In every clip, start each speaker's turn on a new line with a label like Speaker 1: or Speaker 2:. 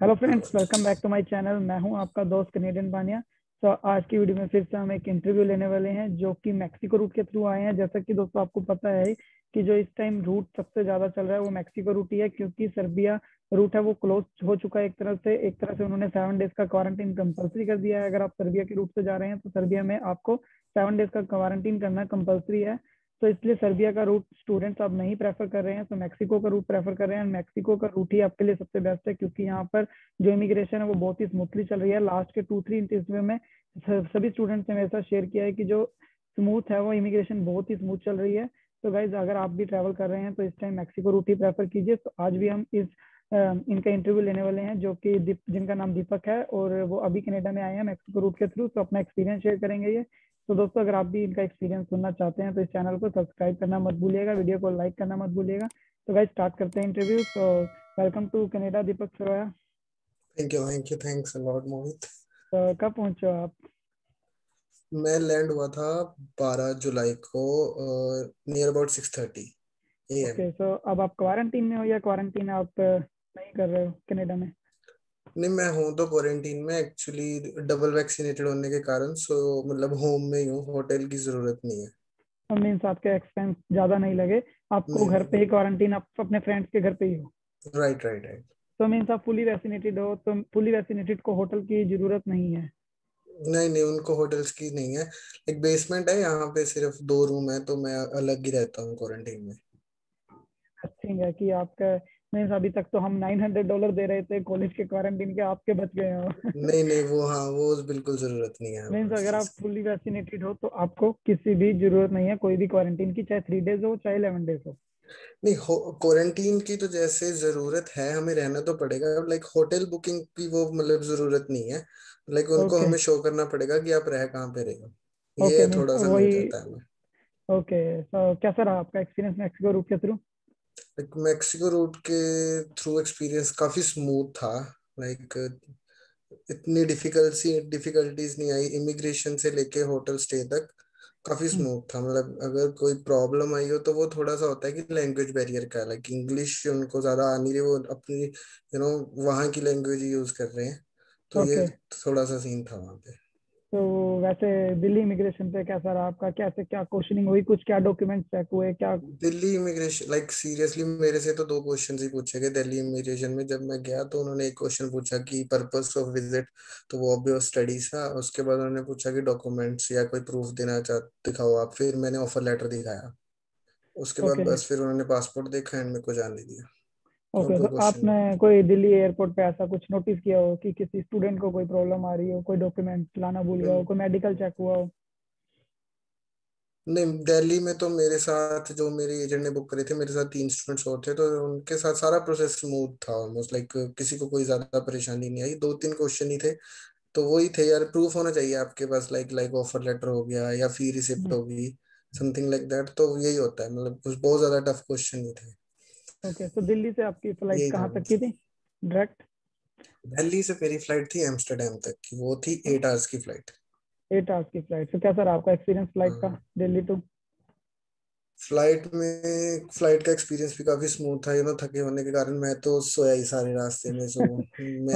Speaker 1: Hello friends, welcome back to my channel. मैं हूं आपका दोस्त कनेडियन बानिया। तो आज की वीडियो में फिर से हम एक इंटरव्यू लेने वाले हैं जो कि मैक्सिको रूट के थ्रू आए हैं। जैसा कि दोस्तों आपको पता है कि जो इस टाइम रूट सबसे ज़्यादा चल रहा है वो मैक्सिको रूट ही है, क्योंकि सर्बिया रूट है वो क्लोज हो चुका है। एक तरह से उन्होंने 7 डेज का क्वारंटीन कंपलसरी कर दिया है। अगर आप सर्बिया के रूट से जा रहे हैं तो सर्बिया में आपको 7 डेज का क्वारंटीन करना कंपलसरी है। तो इसलिए सर्बिया का रूट स्टूडेंट्स अब नहीं प्रेफर कर रहे हैं, तो मैक्सिको का रूट प्रेफर कर रहे हैं। मैक्सिको का रूट ही आपके लिए सबसे बेस्ट है, क्योंकि यहाँ पर जो इमिग्रेशन है वो बहुत ही स्मूथली चल रही है। लास्ट के 2-3 इंटरव्यू में सभी स्टूडेंट्स ने मेरे साथ शेयर किया है कि जो स्मूथ है वो इमिग्रेशन बहुत ही स्मूथ चल रही है। तो गाइज, अगर आप भी ट्रैवल कर रहे हैं तो इस टाइम मैक्सिको रूट ही प्रेफर कीजिए। तो आज भी हम इनका इंटरव्यू लेने वाले हैं, जो कि जिनका नाम दीपक है और वो अभी कनाडा में आए हैं मैक्सिको रूट के थ्रू। तो अपना एक्सपीरियंस शेयर करेंगे ये। तो दोस्तों, अगर आप भी इनका एक्सपीरियंस सुनना चाहते हैं तो इस चैनल को सब्सक्राइब करना मत भूलिएगा, वीडियो को लाइक करना मत भूलिएगा। तो गाइज, स्टार्ट करते हैं इंटरव्यू। तो welcome to Canada Deepak Saroya.
Speaker 2: Thank you thanks a lot Mohit.
Speaker 1: तो कब पहुंचे हो आप?
Speaker 2: मैं लैंड हुआ था 12 जुलाई को नियर अबाउट 6:30 AM।
Speaker 1: ओके, तो अब आप क्वारंटीन में हो या क्वारंटीन आप नहीं कर रहे हो कनाडा में?
Speaker 2: नहीं, मैं हूँ तो क्वारंटीन में एक्चुअली डबल वैक्सीनेटेड होने के कारण। सो मतलब होम में ही हूँ, होटल की जरूरत नहीं है।
Speaker 1: मीन्स आपके एक्सपेंस ज़्यादा नहीं लगे, आपको
Speaker 2: नहीं
Speaker 1: घर पे
Speaker 2: नहीं।
Speaker 1: ही क्वारंटीन, आप अपने फ्रेंड्स के घर पे ही हो।
Speaker 2: Right right right.
Speaker 1: तो मीन्स आप फुली वैक्सीनेटेड हो, तो फुली वैक्सीनेटेड को होटल की ज़रूरत नहीं है।
Speaker 2: नहीं नहीं, उनको होटल्स की नहीं है। एक बेसमेंट है, यहाँ पे सिर्फ 2 रूम है, तो मैं अलग ही रहता हूँ क्वारंटीन में।
Speaker 1: थिंग है कि आपका मीन्स अभी तक तो हम $900 दे रहे थे कॉलेज के क्वारंटीन के, आपके बच गए हो।
Speaker 2: नहीं नहीं, वो हाँ, वो बिल्कुल जरूरत नहीं है
Speaker 1: मीन्स
Speaker 2: उस
Speaker 1: अगर
Speaker 2: चीज
Speaker 1: आप
Speaker 2: की।
Speaker 1: फुली वैक्सीनेटेड हो तो आपको किसी भी जरूरत नहीं है कोई भी क्वारंटीन की, चाहे 3 डेज हो चाहे 11 डेज हो।
Speaker 2: नहीं, क्वारंटीन की तो जैसे जरूरत है, हमें रहना तो पड़ेगा। लाइक होटल बुकिंग की वो मतलब जरूरत नहीं है। लाइक उनको
Speaker 1: ओके।
Speaker 2: हमें शो करना पड़ेगा कि आप रह कहाँ पे रहे हो।
Speaker 1: ओके,
Speaker 2: ये
Speaker 1: मीन्स
Speaker 2: थोड़ा सा मिल
Speaker 1: वही।
Speaker 2: जाता है हमें।
Speaker 1: ओके, तो कैसा रहा आपका एक्सपीरियंस मैक्सिको रूट के थ्रू?
Speaker 2: लाइक मैक्सिको रूट के थ्रू एक्सपीरियंस काफी स्मूथ था। लाइक इतनी डिफिकल्टीज नहीं आई इमिग्रेशन से लेके होटल स्टे तक। काफी स्मूथ था। मतलब अगर कोई प्रॉब्लम आई हो तो वो थोड़ा सा होता है कि लैंग्वेज बैरियर का। लाइक इंग्लिश उनको ज्यादा आ नहीं रही, वो अपनी वहाँ की लैंग्वेज यूज कर रहे हैं। तो ये
Speaker 1: ओके,
Speaker 2: थोड़ा सा सीन था वहाँ पे।
Speaker 1: तो वैसे दिल्ली इमिग्रेशन पे कैसा रहा आपका? कैसे क्या क्वेश्चनिंग हुई, कुछ क्या डॉक्यूमेंट चेक हुए क्या?
Speaker 2: दिल्ली इमिग्रेशन लाइक सीरियसली मेरे से तो दो क्वेश्चन ही पूछे गए दिल्ली इमिग्रेशन में। जब मैं गया तो उन्होंने एक क्वेश्चन पूछा कि पर्पस ऑफ विजिट, तो वो ऑब्वियस स्टडीज था। उसके बाद उन्होंने पूछा कि डॉक्यूमेंट्स या कोई प्रूफ देना चाह दिखाओ आप। फिर मैंने ऑफर लेटर दिखाया। उसके बाद
Speaker 1: ओके।
Speaker 2: बस फिर उन्होंने पासपोर्ट देखा एंड मेरे को जाने दिया। और
Speaker 1: ओके, तो
Speaker 2: कोई क्वेश्चन
Speaker 1: आपने
Speaker 2: नहीं।
Speaker 1: कोई दिल्ली एयरपोर्ट पे ऐसा कुछ नोटिस किया हो कि किसी स्टूडेंट को कोई प्रॉब्लम आ रही हो, कोई डॉक्यूमेंट लाना भूल गया हो,
Speaker 2: नहीं
Speaker 1: कोई मेडिकल चेक हुआ हो?
Speaker 2: नहीं, दिल्ली में तो मेरे साथ जो मेरे एजेंट ने बुक करे थे, मेरे साथ 3 स्टूडेंट्स और थे, तो उनके साथ सारा प्रोसेस स्मूथ था ऑलमोस्ट। लाइक किसी को कोई ज्यादा परेशानी नहीं आई। 2-3 क्वेश्चन ही थे। तो वही थे यार, प्रूफ होना चाहिए आपके पास। लाइक लाइक ऑफर लेटर हो गया या फी रिसिप्ट होगी, समथिंग लाइक दैट। तो यही होता है, मतलब कुछ बहुत ज्यादा टफ क्वेश्चन नहीं थे।
Speaker 1: ओके, तो दिल्ली से आपकी फ्लाइट
Speaker 2: यही था
Speaker 1: कहाँ तक की
Speaker 2: बस।
Speaker 1: थी, डायरेक्ट?
Speaker 2: दिल्ली से मेरी फ्लाइट थी एम्स्टर्डम तक की, वो थी 8 आवर्स की फ्लाइट।
Speaker 1: 8 आवर्स की फ्लाइट। तो कैसा रहा आपका एक्सपीरियंस फ्लाइट का,
Speaker 2: हाँ,
Speaker 1: दिल्ली टू?
Speaker 2: फ्लाइट का एक्सपीरियंस भी काफी स्मूथ था। थके होने के कारण मैं तो सोया ही सारे रास्ते में। सो मैं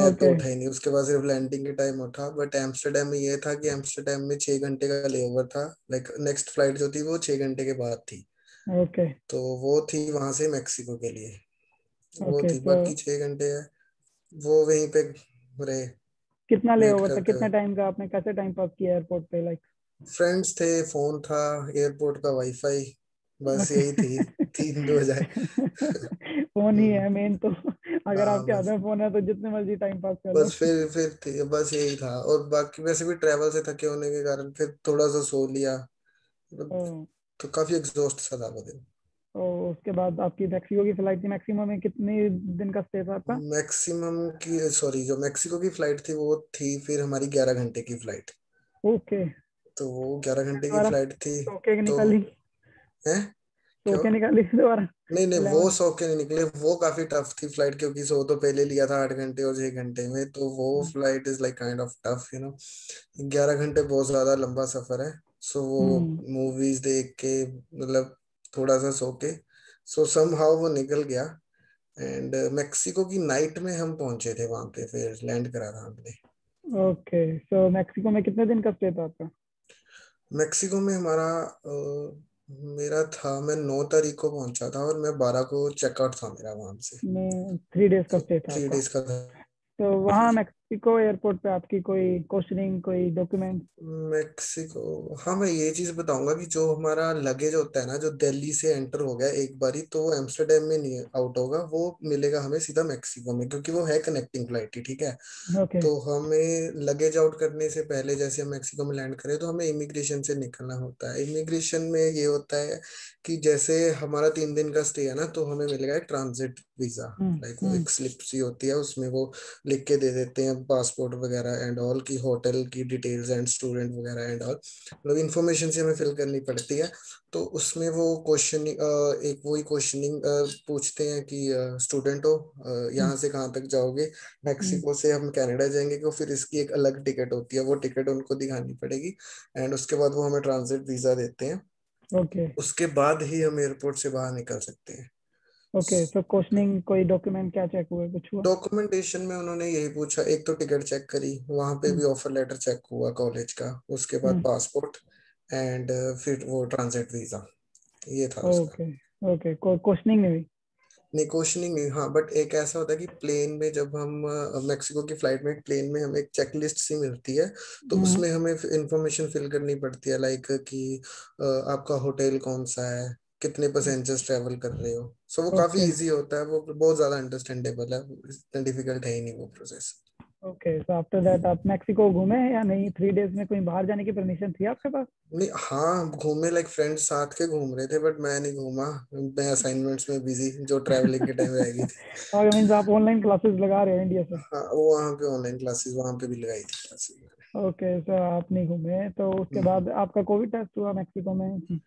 Speaker 2: तो
Speaker 1: ओके।
Speaker 2: उठा ही नहीं। उसके बाद सिर्फ लैंडिंग के टाइम उठा। बट एम्स्टर्डम में ये था कि एम्स्टर्डम में 6 घंटे का लेओवर था। लाइक नेक्स्ट फ्लाइट जो थी वो 6 घंटे के बाद थी।
Speaker 1: ओके।
Speaker 2: तो वो थी वहां से मैक्सिको के लिए। वो
Speaker 1: ओके,
Speaker 2: थी,
Speaker 1: तो
Speaker 2: बाकी 6 घंटे है वो वहीं पे रहे,
Speaker 1: कितना ले
Speaker 2: वेट
Speaker 1: ओवर था,
Speaker 2: करते हुए।
Speaker 1: कितने टाइम का आपने कैसे टाइम पास किया एयरपोर्ट पे, लाइक?
Speaker 2: फ्रेंड्स थे, फोन था, एयरपोर्ट का वाईफाई, बस
Speaker 1: ओके।
Speaker 2: यही थी। 3 2 बजाए।
Speaker 1: फोन ही
Speaker 2: हम्म।
Speaker 1: है मेन तो। अगर
Speaker 2: हाँ
Speaker 1: आपके हाथ
Speaker 2: बस।
Speaker 1: में फोन है तो जितने मर्जी टाइम पास कर लो।
Speaker 2: बस फिर थी, बस यही था। और बाकी वैसे भी ट्रैवल से थके होने के कारण फिर थोड़ा सा सो लिया।
Speaker 1: तो,
Speaker 2: मतलब तो काफी एग्जॉस्ट सा था वो दिन।
Speaker 1: तो उसके बाद आपकी मैक्सिको की फ्लाइट थी। मैक्सिमम में कितने दिन का स्टे था आपका?
Speaker 2: मैक्सिमम की सॉरी, जो मैक्सिको की फ्लाइट थी वो थी फिर हमारी 11 घंटे की फ्लाइट।
Speaker 1: ओके।
Speaker 2: तो वो 11 घंटे की
Speaker 1: दोबारा
Speaker 2: फ्लाइट थी।
Speaker 1: सो के
Speaker 2: तो
Speaker 1: निकाली?
Speaker 2: है
Speaker 1: सो
Speaker 2: क्यों?
Speaker 1: के निकाली दोबारा?
Speaker 2: नहीं नहीं, वो
Speaker 1: 11।
Speaker 2: सो के नहीं निकले। वो काफी टफ थी फ्लाइट, क्योंकि सो तो पहले लिया था 8 घंटे और 6 घंटे में। तो वो flight is like kind of tough. 11 घंटे बहुत ज्यादा लंबा सफर है। सो वो
Speaker 1: हम्म।
Speaker 2: मूवीज देख के मतलब थोड़ा सा सो के, सो समहाउ वो निकल गया। एंड मेक्सिको की नाइट में हम पहुंचे थे वहां पे, फिर लैंड करा था हमने।
Speaker 1: ओके, सो मैक्सिको में कितने दिन का स्टे था आपका?
Speaker 2: मेक्सिको में हमारा मेरा था, मैं 9 तारीख को पहुंचा था और मैं 12 को चेकआउट था मेरा वहां से।
Speaker 1: में 3 डेज का
Speaker 2: तो
Speaker 1: स्टे था
Speaker 2: थ्री
Speaker 1: आपका?
Speaker 2: डेज का था
Speaker 1: तो
Speaker 2: जी।
Speaker 1: वहाँ मैक्सिको एयरपोर्ट पे आपकी कोई क्वेश्चनिंग, कोई डॉक्यूमेंट?
Speaker 2: मेक्सिको, हाँ मैं ये चीज बताऊंगा कि जो हमारा लगेज होता है ना, जो दिल्ली से एंटर हो गया एक बारी, तो वो एम्स्टर्डम में नहीं आउट होगा, वो मिलेगा हमें सीधा मेक्सिको में, क्योंकि वो है कनेक्टिंग फ्लाइट ही, ठीक है।
Speaker 1: ओके।
Speaker 2: तो हमें लगेज आउट करने से पहले, जैसे हम मैक्सिको में लैंड करें, तो हमें इमिग्रेशन से निकलना होता है। इमिग्रेशन में ये होता है कि जैसे हमारा 3 दिन का स्टे है ना, तो हमें मिलेगा एक ट्रांजिट वीजा।
Speaker 1: हम्म।
Speaker 2: लाइक वो
Speaker 1: हम्म।
Speaker 2: एक स्लिप सी होती है, उसमें वो लिख के दे देते हैं पासपोर्ट वगैरह एंड ऑल की, होटल की डिटेल्स एंड स्टूडेंट वगैरह एंड ऑल, मतलब इन्फॉर्मेशन से हमें फिल करनी पड़ती है। तो उसमें वो क्वेश्चन, एक वही क्वेश्चनिंग पूछते हैं कि स्टूडेंट हो,
Speaker 1: हम्म।
Speaker 2: यहाँ से कहाँ तक जाओगे।
Speaker 1: हम्म।
Speaker 2: मैक्सिको से हम कनाडा जाएंगे, तो फिर इसकी एक अलग टिकट होती है, वो टिकट उनको दिखानी पड़ेगी। एंड उसके बाद वो हमें ट्रांजिट वीजा देते हैं।
Speaker 1: ओके।
Speaker 2: उसके बाद ही हम एयरपोर्ट से बाहर निकल सकते हैं।
Speaker 1: ओके, तो क्वेश्चनिंग कोई डॉक्यूमेंट क्या चेक हुआ, कुछ हुआ?
Speaker 2: डॉक्यूमेंटेशन में उन्होंने यही पूछा, एक तो टिकट चेक करी, वहां पे
Speaker 1: हम्म।
Speaker 2: भी ऑफर लेटर चेक हुआ कॉलेज का, उसके बाद
Speaker 1: हम्म।
Speaker 2: पासपोर्ट एंड फिर वो ट्रांजिट वीजा, ये था उसका।
Speaker 1: ओके। ओके, कोई क्वेश्चनिंग नहीं हुई?
Speaker 2: नहीं, क्वेश्चनिंग नहीं, हाँ बट एक ऐसा होता है कि प्लेन में जब हम मेक्सिको की फ्लाइट में, प्लेन में हमें एक चेकलिस्ट सी मिलती है, तो
Speaker 1: हम्म।
Speaker 2: उसमें हमें इंफॉर्मेशन फिल करनी पड़ती है, लाइक कि आपका होटल कौन सा है, कितने पैसेंजर्स ट्रेवल कर रहे हो। सो वो काफी
Speaker 1: ओके।
Speaker 2: इजी होता है, वो बहुत ज्यादा अंडरस्टैंडेबल है, इतना डिफिकल्ट है ही नहीं वो प्रोसेस।
Speaker 1: ओके, तो आफ्टर दैट आप मैक्सिको घूमे हैं या नहीं? 3 डेज में कहीं बाहर जाने की परमिशन थी आपके पास?
Speaker 2: नहीं, हाँ हम घूमे, लाइक फ्रेंड्स साथ के घूम रहे थे, बट मैं नहीं घूमा, मैं असाइनमेंट्स में बिजी, जो ट्रैवलिंग के टाइम रहेगी थी।
Speaker 1: और मीन्स आप ऑनलाइन क्लासेस लगा रहे हो इंडिया से?
Speaker 2: हाँ, वो वहाँ पे ऑनलाइन क्लासेस वहाँ पे भी लगाई थी क्लासेस।
Speaker 1: ओके, सो आप नहीं घूमे, तो उसके बाद आपका कोविड टेस्ट हुआ मैक्सिको में?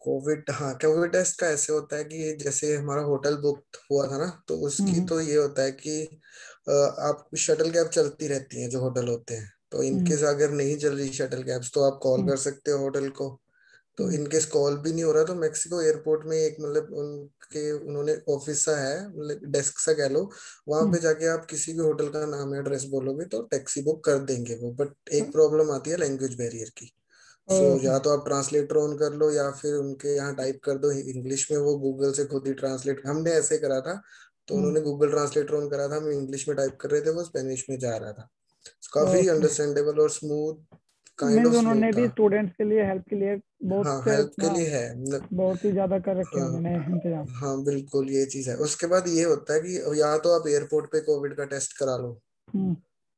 Speaker 2: कोविड, हाँ कोविड टेस्ट का ऐसे होता है कि जैसे हमारा होटल बुक हुआ था ना, तो उसकी
Speaker 1: हम्म।
Speaker 2: तो ये होता है कि आप शटल कैब चलती रहती हैं जो होटल होते हैं, तो
Speaker 1: हम्म।
Speaker 2: इनकेस अगर नहीं चल रही शटल कैब्स, तो आप कॉल
Speaker 1: हम्म।
Speaker 2: कर सकते हो होटल को। तो
Speaker 1: हम्म।
Speaker 2: इनकेस कॉल भी नहीं हो रहा, तो मेक्सिको एयरपोर्ट में एक, मतलब उनके उन्होंने ऑफिस सा है, मतलब डेस्क सा कह लो, वहां
Speaker 1: हम्म।
Speaker 2: पे जाके आप किसी भी होटल का नाम या एड्रेस बोलोगे तो टैक्सी बुक कर देंगे वो, बट एक प्रॉब्लम आती है लैंग्वेज बैरियर की। So
Speaker 1: okay.
Speaker 2: या तो आप ट्रांसलेटर ऑन कर लो, या फिर उनके यहाँ टाइप कर दो इंग्लिश में, वो गूगल से खुद ही ट्रांसलेट, हमने ऐसे करा था। तो
Speaker 1: हम्म।
Speaker 2: उन्होंने गूगल ट्रांसलेटर ऑन करा था, हम इंग्लिश में टाइप कर रहे थे, वो स्पेनिश में जा रहा था। So, काफी
Speaker 1: ओके,
Speaker 2: अंडरस्टैंडेबल और smooth, kind
Speaker 1: means
Speaker 2: of smooth
Speaker 1: उन्होंने
Speaker 2: था।
Speaker 1: भी स्टूडेंट्स के लिए, हेल्प के लिए बहुत
Speaker 2: हाँ
Speaker 1: से,
Speaker 2: हेल्प के
Speaker 1: हाँ,
Speaker 2: लिए है, मतलब
Speaker 1: बहुत ही ज्यादा कर रखे हैं
Speaker 2: हाँ।
Speaker 1: उन्होंने इंतजाम।
Speaker 2: हाँ बिल्कुल, ये चीज है। उसके बाद ये होता है कि या तो आप एयरपोर्ट पे कोविड का टेस्ट करा लो
Speaker 1: हम्म।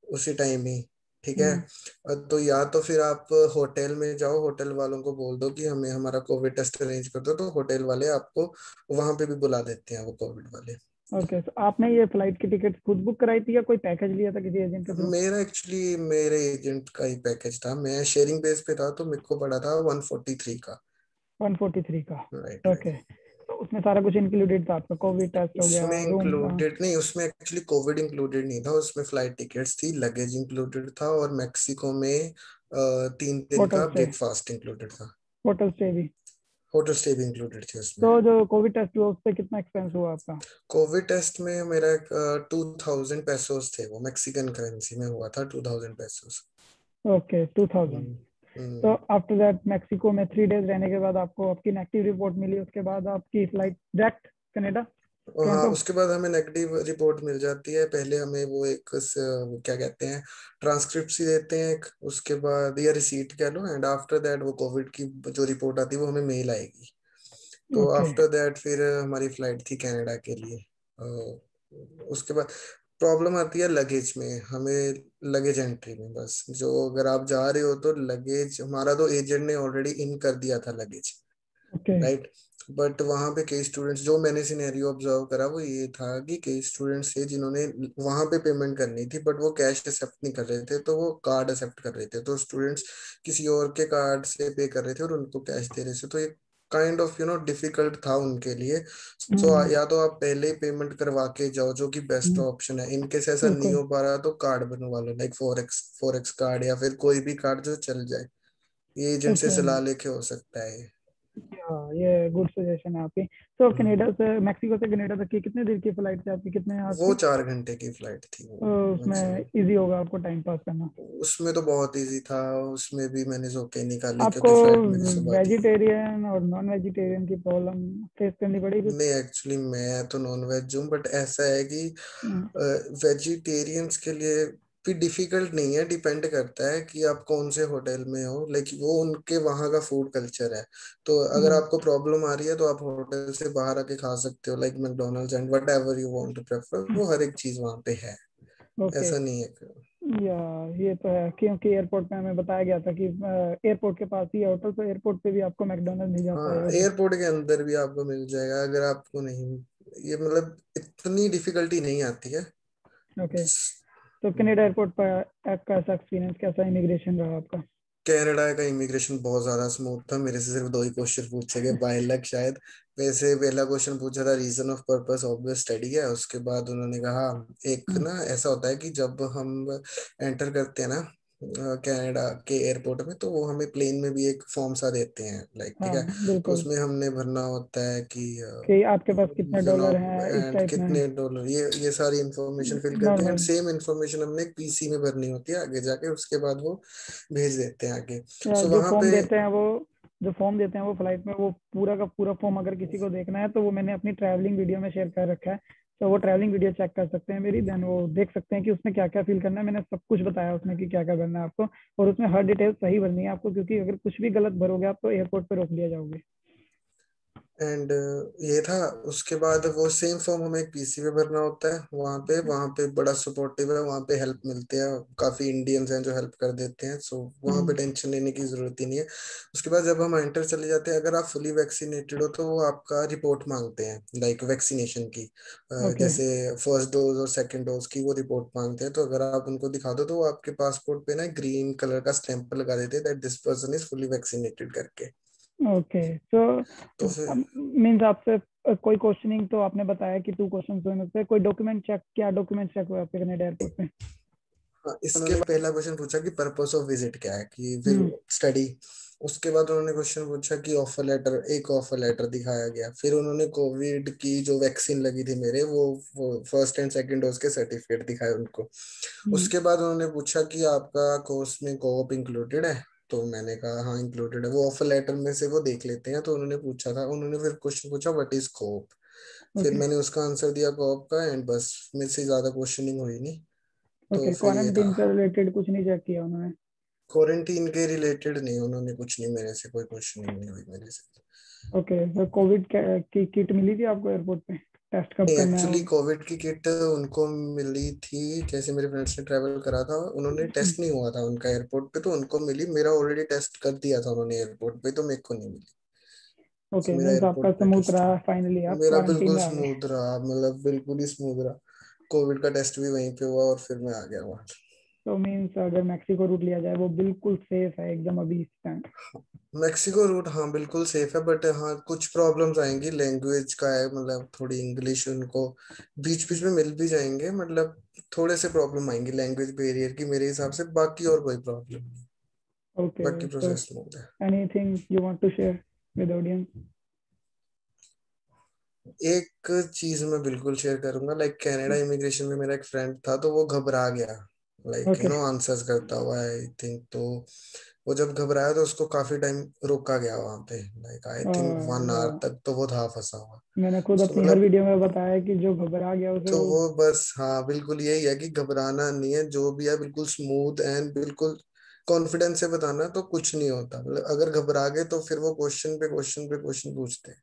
Speaker 2: उसी टाइम ही, ठीक है।
Speaker 1: हम्म।
Speaker 2: तो या तो फिर आप होटल में जाओ, होटल वालों को बोल दो कि हमें हमारा कोविड टेस्ट अरेंज कर दो, तो होटल वाले आपको वहां पे भी बुला देते हैं, वो कोविड वाले।
Speaker 1: ओके, तो आपने ये फ्लाइट की टिकट खुद बुक कराई थी या कोई पैकेज लिया था किसी एजेंट के थ्रू?
Speaker 2: मेरा एक्चुअली मेरे एजेंट का ही पैकेज था, मैं शेयरिंग बेस पे था, तो मेरे को पड़ा था 143 का।
Speaker 1: 143 का?
Speaker 2: Right right.
Speaker 1: ओके, तो उसमें सारा कुछ इंक्लूडेड था आपका? कोविड टेस्ट हो गया,
Speaker 2: उसमें
Speaker 1: रूम?
Speaker 2: इंक्लूडेड नहीं, उसमें एक्चुअली कोविड इंक्लूडेड नहीं था, उसमें फ्लाइट टिकट्स थी, लगेज इंक्लूडेड था, और मेक्सिको में 3 दिन
Speaker 1: होटल
Speaker 2: का
Speaker 1: स्टे?
Speaker 2: ब्रेकफास्ट इंक्लूडेड था।
Speaker 1: होटल स्टे भी?
Speaker 2: होटल स्टे भी इंक्लूडेड थी उसमें।
Speaker 1: तो जो कोविड टेस्ट हुआ उस पर कितना एक्सपेंस हुआ आपका?
Speaker 2: कोविड टेस्ट में मेरा 2000 पेसोस थे, वो मैक्सिकन करेंसी में हुआ था, 2000 पेसोस।
Speaker 1: ओके, 2000।
Speaker 2: हम्म।
Speaker 1: तो
Speaker 2: हम्म।
Speaker 1: आफ्टर दैट मैक्सिको में 3 डेज रहने के बाद आपको आपकी नेगेटिव रिपोर्ट मिली, उसके बाद आपकी फ्लाइट डायरेक्ट कनाडा,
Speaker 2: और हाँ,
Speaker 1: टोरंटो?
Speaker 2: उसके बाद हमें नेगेटिव रिपोर्ट मिल जाती है, पहले हमें वो एक वो क्या कहते हैं, ट्रांसक्रिप्ट ही देते हैं एक, उसके बाद या रिसीट कह लो, एंड आफ्टर दैट वो कोविड की जो रिपोर्ट आती है वो हमें मेल आएगी। तो
Speaker 1: ओके।
Speaker 2: आफ्टर दैट फिर हमारी फ्लाइट थी कनाडा के लिए। उसके बाद प्रॉब्लम आती है लगेज में, हमें लगेज एंट्री में, बस जो अगर आप जा रहे हो तो लगेज, हमारा तो एजेंट ने ऑलरेडी इन कर दिया था लगेज,
Speaker 1: ओके।
Speaker 2: राइट। बट वहां पे कई स्टूडेंट्स, जो मैंने सिनेरियो ऑब्जर्व करा वो ये था कि कई स्टूडेंट्स थे जिन्होंने वहां पे पेमेंट करनी थी, बट वो कैश एक्सेप्ट नहीं कर रहे थे, तो वो कार्ड एक्सेप्ट कर रहे थे, तो स्टूडेंट्स किसी और के कार्ड से पे कर रहे थे और उनको कैश दे रहे थे, तो ये काइंड ऑफ डिफिकल्ट था उनके लिए। सो
Speaker 1: हम्म।
Speaker 2: या तो आप पहले ही पेमेंट करवा के जाओ, जो कि बेस्ट
Speaker 1: हम्म।
Speaker 2: ऑप्शन है, इनकेस ऐसा नहीं
Speaker 1: बिल्कुल।
Speaker 2: हो पा रहा तो कार्ड बनवा लो, लाइक फोर एक्स कार्ड, या फिर कोई भी कार्ड जो चल जाए, ये एजेंट से
Speaker 1: ओके।
Speaker 2: सलाह लेके हो सकता है ये।
Speaker 1: ये गुड सजेशन है आपकी। तो
Speaker 2: हम्म,
Speaker 1: कनाडा से, मैक्सिको से कनाडा तक की कितने देर की फ्लाइट थी आपकी, कितने आवर्स
Speaker 2: वो
Speaker 1: की?
Speaker 2: 4 घंटे की फ्लाइट थी वो
Speaker 1: तो उसमें
Speaker 2: मैक्सिमम।
Speaker 1: इजी होगा आपको टाइम पास करना।
Speaker 2: उसमें तो बहुत इजी था, उसमें भी मैंने जोके निकाली
Speaker 1: आपको
Speaker 2: क्योंकि फ्लाइट मेरी सुबह थी।
Speaker 1: वेजिटेरियन और नॉन वेजिटेरियन की प्रॉब्लम फेस करनी पड़ी कुछ?
Speaker 2: नहीं, एक्चुअली मैं तो नॉन वेज हूँ, बट ऐसा है कि
Speaker 1: हम्म।
Speaker 2: वेजिटेरियंस के लिए भी डिफिकल्ट नहीं है, डिपेंड करता है कि आप कौन से होटल में हो, लाइक वो उनके वहाँ का फूड कल्चर है। तो अगर
Speaker 1: हम्म।
Speaker 2: आपको प्रॉब्लम आ रही है तो आप होटल से बाहर आके खा सकते हो, like McDonald's and whatever you want to prefer, वो हर एक चीज वहाँ पे है।
Speaker 1: ओके।
Speaker 2: ऐसा नहीं है
Speaker 1: या ये तो है, क्योंकि एयरपोर्ट पे हमें बताया गया था कि एयरपोर्ट के पास ही है होटल, तो एयरपोर्ट पे भी आपको मैकडोनल्ड मिल जाता है
Speaker 2: हाँ,
Speaker 1: उधर।
Speaker 2: एयरपोर्ट के अंदर भी आपको मिल जाएगा, अगर आपको नहीं, ये मतलब इतनी डिफिकल्टी नहीं आती है।
Speaker 1: ओके। तो कनाडा एयरपोर्ट पर आपका ऐसा एक्सपीरियंस कैसा, इमिग्रेशन रहा आपका?
Speaker 2: कनाडा का इमिग्रेशन बहुत ज्यादा स्मूथ था, मेरे से सिर्फ 2 ही क्वेश्चन पूछे गए, बाय लक शायद। वैसे पहला क्वेश्चन पूछा था reason of purpose obvious study है, उसके बाद उन्होंने कहा एक
Speaker 1: हम्म।
Speaker 2: ना ऐसा होता है कि जब हम एंटर करते हैं ना कनाडा के एयरपोर्ट में, तो वो हमें प्लेन में भी एक फॉर्म सा देते हैं, लाइक ठीक
Speaker 1: हाँ
Speaker 2: है। तो
Speaker 1: बिल्कुल।
Speaker 2: उसमें हमने भरना होता है कि
Speaker 1: कि आपके पास कितने डॉलर
Speaker 2: जनाब
Speaker 1: हैं, इस
Speaker 2: एंड
Speaker 1: टाइप में।
Speaker 2: कितने डॉलर, ये सारी इंफॉर्मेशन फिल करके एंड
Speaker 1: नॉर्मल।
Speaker 2: सेम इंफॉर्मेशन हमने एक पीसी में भरनी होती है आगे जाके, उसके बाद वो भेज देते हैं आगे।
Speaker 1: या
Speaker 2: सो
Speaker 1: जो
Speaker 2: वहां
Speaker 1: फॉर्म
Speaker 2: पे
Speaker 1: देते हैं वो, जो फॉर्म देते हैं वो फ्लाइट में, वो पूरा का पूरा फॉर्म अगर किसी को देखना है तो वो मैंने अपनी ट्रैवलिंग वीडियो में शेयर कर रखा है। तो वो ट्रैवलिंग वीडियो चेक कर सकते हैं मेरी, देन वो देख सकते हैं कि उसमें क्या क्या फिल करना है। मैंने सब कुछ बताया उसमें कि क्या क्या करना है आपको, और उसमें हर डिटेल सही भरनी है आपको, क्योंकि अगर कुछ भी गलत भरोगे आप तो एयरपोर्ट पे रोक लिया जाओगे।
Speaker 2: एंड ये था। उसके बाद वो सेम फॉर्म हमें एक पीसी पे भरना होता है, वहाँ पे बड़ा सपोर्टिव है, वहाँ पे हेल्प मिलती है, काफी इंडियंस हैं जो हेल्प कर देते हैं, सो वहाँ पे
Speaker 1: हम्म।
Speaker 2: टेंशन लेने की जरूरत ही नहीं है। उसके बाद जब हम एंटर चले जाते हैं, अगर आप फुली वैक्सीनेटेड हो तो वो आपका रिपोर्ट मांगते हैं, लाइक वैक्सीनेशन की।
Speaker 1: ओके।
Speaker 2: जैसे फर्स्ट डोज और सेकेंड डोज की वो रिपोर्ट मांगते हैं, तो अगर आप उनको दिखा दो तो वो आपके पासपोर्ट पे ना ग्रीन कलर का स्टैंप लगा देते हैं that this person is fully vaccinated करके।
Speaker 1: ओके। सो
Speaker 2: तो फिर
Speaker 1: मीन्स आपसे कोई क्वेश्चनिंग तो आपने बताया कि 2 क्वेश्चन हुए में से कोई डॉक्यूमेंट चेक, क्या डॉक्यूमेंट चेक हुआ आपके कनाडा एयरपोर्ट पे?
Speaker 2: हाँ, इसके पहला क्वेश्चन पूछा कि पर्पस ऑफ विजिट क्या है, कि फिर
Speaker 1: हम्म।
Speaker 2: स्टडी। उसके बाद उन्होंने क्वेश्चन पूछा कि ऑफर लेटर, एक ऑफर लेटर दिखाया गया, फिर उन्होंने कोविड की जो वैक्सीन लगी थी मेरे, वो फर्स्ट एंड सेकंड डोज के सर्टिफिकेट दिखाए उनको।
Speaker 1: हम्म।
Speaker 2: उसके बाद उन्होंने पूछा कि आपका कोर्स में कोऑप इंक्लूडेड है, तो मैंने कहा हाँ इंक्लूडेड है, वो ऑफर लेटर में से वो देख लेते हैं। तो उन्होंने पूछा था, उन्होंने फिर क्वेश्चन पूछा व्हाट इज कोऑप, फिर
Speaker 1: ओके।
Speaker 2: मैंने उसका आंसर दिया कोऑप का, एंड बस मेरे से ज्यादा क्वेश्चनिंग हुई नहीं। तो
Speaker 1: ओके,
Speaker 2: फिर ये था।
Speaker 1: क्वारंटीन से रिलेटेड कुछ नहीं चेक किया उन्होंने?
Speaker 2: क्वारंटीन के रिलेटेड नहीं, उन्होंने कुछ नहीं, मेरे से कोई क्वेश्चनिंग नहीं हुई मेरे से।
Speaker 1: ओके, तो कोविड की किट मिली थी आपको एयरपोर्ट पे? टेस्ट कब
Speaker 2: नहीं,
Speaker 1: करना है
Speaker 2: एक्चुअली
Speaker 1: वो?
Speaker 2: कोविड की किट उनको मिली थी, जैसे मेरे फ्रेंड्स ने ट्रैवल करा था, उन्होंने टेस्ट नहीं हुआ था उनका एयरपोर्ट पे, तो उनको मिली। मेरा ऑलरेडी टेस्ट कर दिया था उन्होंने एयरपोर्ट पे, तो मेरे को नहीं मिली।
Speaker 1: ओके,
Speaker 2: तो मेरा
Speaker 1: मीन्स
Speaker 2: एयरपोर्ट
Speaker 1: आपका
Speaker 2: पे
Speaker 1: स्मूथ
Speaker 2: टेस्ट
Speaker 1: रहा,
Speaker 2: हुआ।
Speaker 1: फाइनली आप
Speaker 2: मेरा
Speaker 1: क्वारंटीन
Speaker 2: बिल्कुल
Speaker 1: में आ गए।
Speaker 2: स्मूथ रहा, मतलब बिल्कुल ही स्मूथ रहा। कोविड का टेस्ट भी वहीं पे हुआ और फिर मैं आ गया वहां।
Speaker 1: तो मीन्स अगर मैक्सिको रूट लिया जाए वो बिल्कुल सेफ है एकदम अभी इस टाइम?
Speaker 2: मेक्सिको रूट हाँ बिल्कुल सेफ है, बट हाँ कुछ प्रॉब्लम्स आएंगी, लैंग्वेज का है, मतलब थोड़ी इंग्लिश उनको बीच बीच में मिल भी जाएंगे, मतलब थोड़े से प्रॉब्लम आएंगी लैंग्वेज बैरियर की मेरे हिसाब से, बाकी और कोई प्रॉब्लम नहीं।
Speaker 1: ओके।
Speaker 2: बाकी
Speaker 1: तो
Speaker 2: प्रोसेस स्मूथ है।
Speaker 1: Anything you want to share with audience?
Speaker 2: एक चीज मैं बिल्कुल शेयर करूंगा, लाइक कनाडा इमिग्रेशन में मेरा एक फ्रेंड था, तो वो घबरा गया, लाइक
Speaker 1: ओके।
Speaker 2: आंसर्स करता हुआ आई थिंक। तो वो जब घबराया तो उसको काफी टाइम रोका गया वहां पे, लाइक आई थिंक 1 आवर
Speaker 1: या
Speaker 2: तक तो वो था फंसा हुआ।
Speaker 1: मैंने खुद
Speaker 2: तो
Speaker 1: अपनी हर
Speaker 2: मतलब,
Speaker 1: वीडियो में बताया कि जो घबरा गया उसे
Speaker 2: तो
Speaker 1: वो।
Speaker 2: वो बस हाँ बिल्कुल यही है कि घबराना नहीं है, जो भी है बिल्कुल स्मूथ एंड बिल्कुल कॉन्फिडेंस से बताना, तो कुछ नहीं होता, मतलब अगर घबरा गए तो फिर वो क्वेश्चन पे क्वेश्चन पे क्वेश्चन पूछते हैं।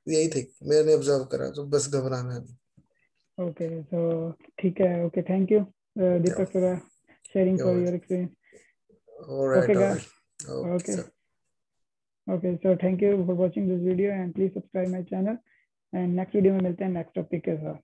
Speaker 2: यही थी, मैंने ऑब्जर्व करा, तो बस घबराना नहीं।
Speaker 1: ओके, तो ठीक है। ओके, थैंक यू
Speaker 2: या
Speaker 1: Deepak for sharing for
Speaker 2: your
Speaker 1: your experience.
Speaker 2: Alright
Speaker 1: okay guys.
Speaker 2: Alright okay
Speaker 1: okay.
Speaker 2: Sir.
Speaker 1: Okay, so thank you for watching this video and please subscribe my channel. And next video में मिलते हैं next topic के साथ।